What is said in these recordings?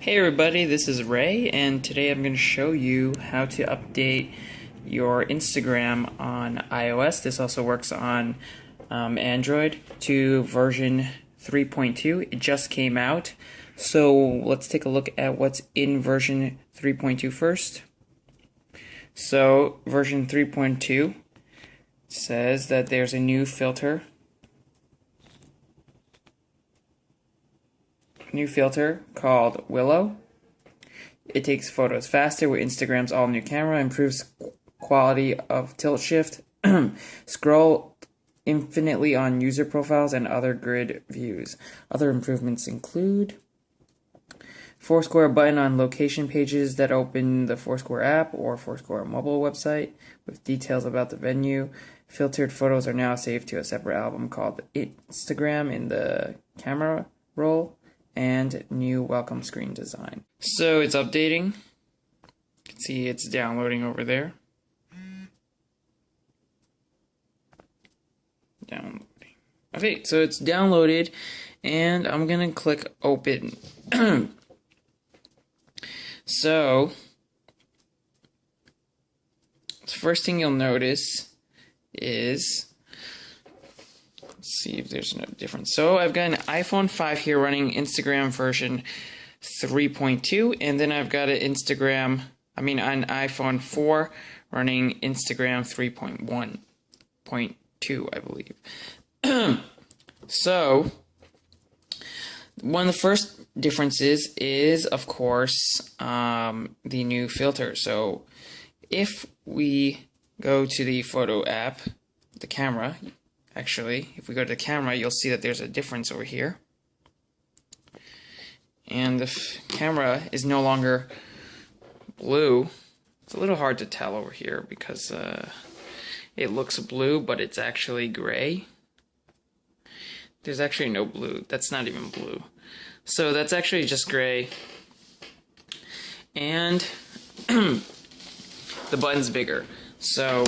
Hey everybody, this is Ray, and today I'm going to show you how to update your Instagram on iOS. This also works on Android to version 3.2. It just came out. So let's take a look at what's in version 3.2 first. So version 3.2 says that there's a new filter. Called Willow. It takes photos faster with Instagram's all-new camera, improves quality of tilt shift, scroll infinitely on user profiles, and other grid views. Other improvements include Foursquare button on location pages that open the Foursquare app or Foursquare mobile website with details about the venue. Filtered photos are now saved to a separate album called Instagram in the camera roll. And new welcome screen design. So it's updating. You can see it's downloading over there. Downloading. Okay, so it's downloaded, and I'm gonna click open. So the first thing you'll notice is, let's see if there's no difference. So I've got an iPhone 5 here running Instagram version 3.2, and then I've got an iPhone 4 running Instagram 3.1.2, I believe. So one of the first differences is, of course, the new filter. So if we go to the photo app, the camera. Actually, if we go to the camera, you'll see that there's a difference over here. And the camera is no longer blue. It's a little hard to tell over here because it looks blue, but it's actually gray. There's actually no blue. That's not even blue. So that's actually just gray. And the button's bigger. So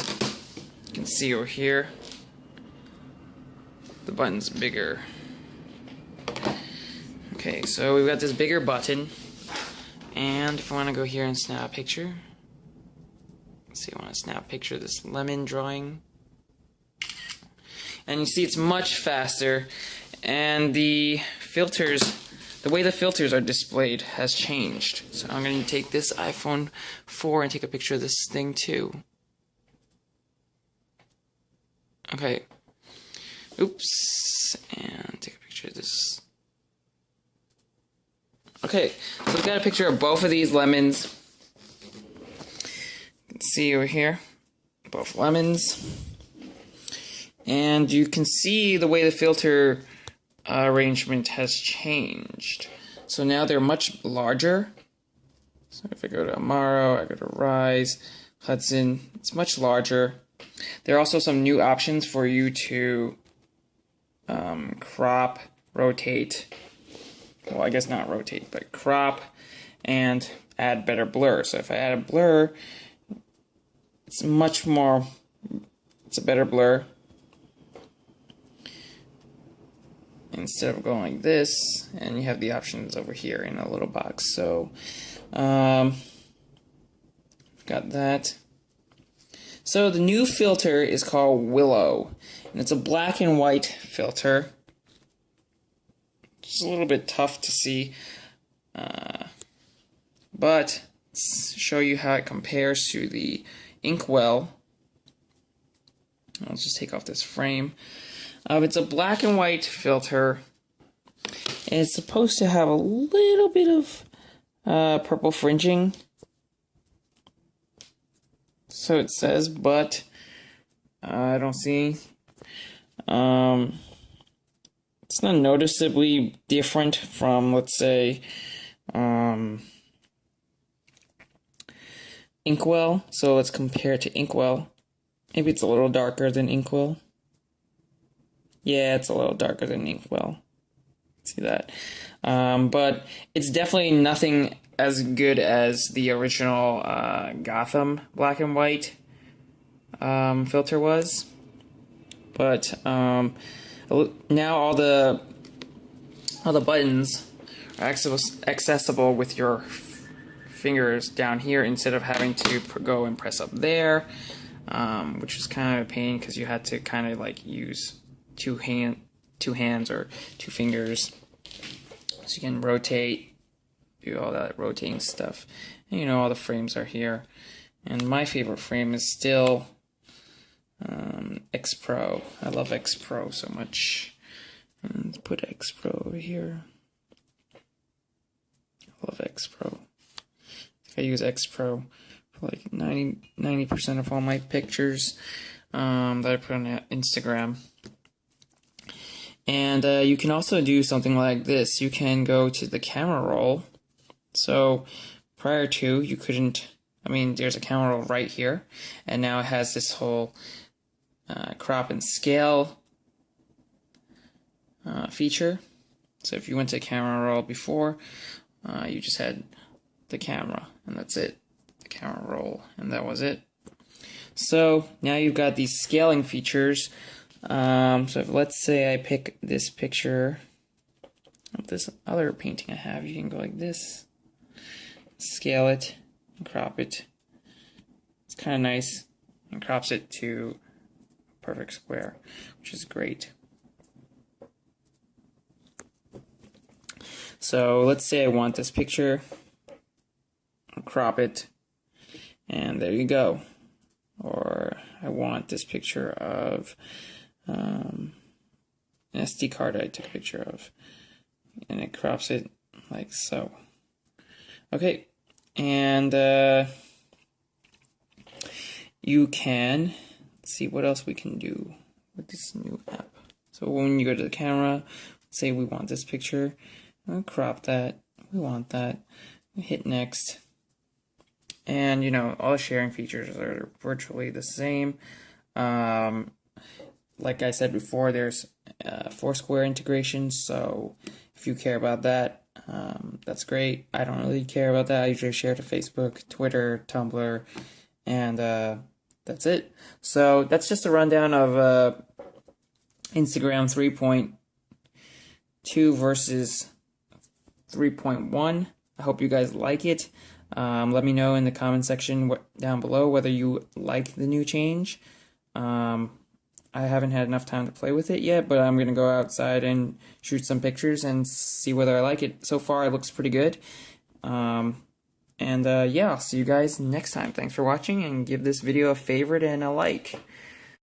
you can see over here, the button's bigger. Okay, so we've got this bigger button, and if I want to go here and snap a picture, let's see, I want to snap a picture of this lemon drawing, and you see it's much faster, and the filters, the way the filters are displayed has changed. So I'm going to take this iPhone 4 and take a picture of this thing too. Okay. Oops, and take a picture of this. Okay, so we've got a picture of both of these lemons. You can see over here, both lemons. And you can see the way the filter arrangement has changed. So now they're much larger. So if I go to Amaro, I go to Rise, Hudson, it's much larger. There are also some new options for you to crop, rotate, well, I guess not rotate, but crop and add better blur. So if I add a blur, it's a better blur. Instead of going like this, and you have the options over here in a little box. So, got that. So the new filter is called Willow, and it's a black and white filter. It's a little bit tough to see, but let's show you how it compares to the Inkwell. I'll just take off this frame. It's a black and white filter, and it's supposed to have a little bit of purple fringing. So it says, but I don't see. It's not noticeably different from, let's say, Inkwell. So let's compare it to Inkwell. Maybe it's a little darker than Inkwell. Yeah, it's a little darker than Inkwell. See that? But it's definitely nothing as good as the original Gotham black and white filter was. But now all the buttons accessible with your fingers down here instead of having to go and press up there, which is kind of a pain because you had to kind of like use two hands or two fingers, so you can rotate, do all that rotating stuff, and you know all the frames are here. And my favorite frame is still X Pro. I love X Pro so much. And let's put X Pro over here. I love X Pro. I use X Pro for like 90% of all my pictures that I put on Instagram. And you can also do something like this. You can go to the camera roll. So prior to, you couldn't, there's a camera roll right here, and now it has this whole crop and scale feature. So if you went to camera roll before, you just had the camera, and that's it. The camera roll, and that was it. So now you've got these scaling features. So if, let's say I pick this picture of this other painting I have, you can go like this, scale it, and crop it. It's kind of nice, and crops it to perfect square, which is great. So let's say I want this picture, I'll crop it, and there you go. Or I want this picture of an SD card I took a picture of, and it crops it like so. Okay, and you can, let's see what else we can do with this new app. So when you go to the camera, say we want this picture, I'll crop that, we want that, hit next, and you know, all the sharing features are virtually the same. Like I said before, there's Foursquare integration, so if you care about that, that's great. I don't really care about that. I usually share to Facebook, Twitter, Tumblr, and that's it. So that's just a rundown of Instagram 3.2 versus 3.1. I hope you guys like it. Let me know in the comment section down below whether you like the new change. I haven't had enough time to play with it yet, but I'm going to go outside and shoot some pictures and see whether I like it. So far, it looks pretty good. Yeah, I'll see you guys next time. Thanks for watching, and give this video a favorite and a like.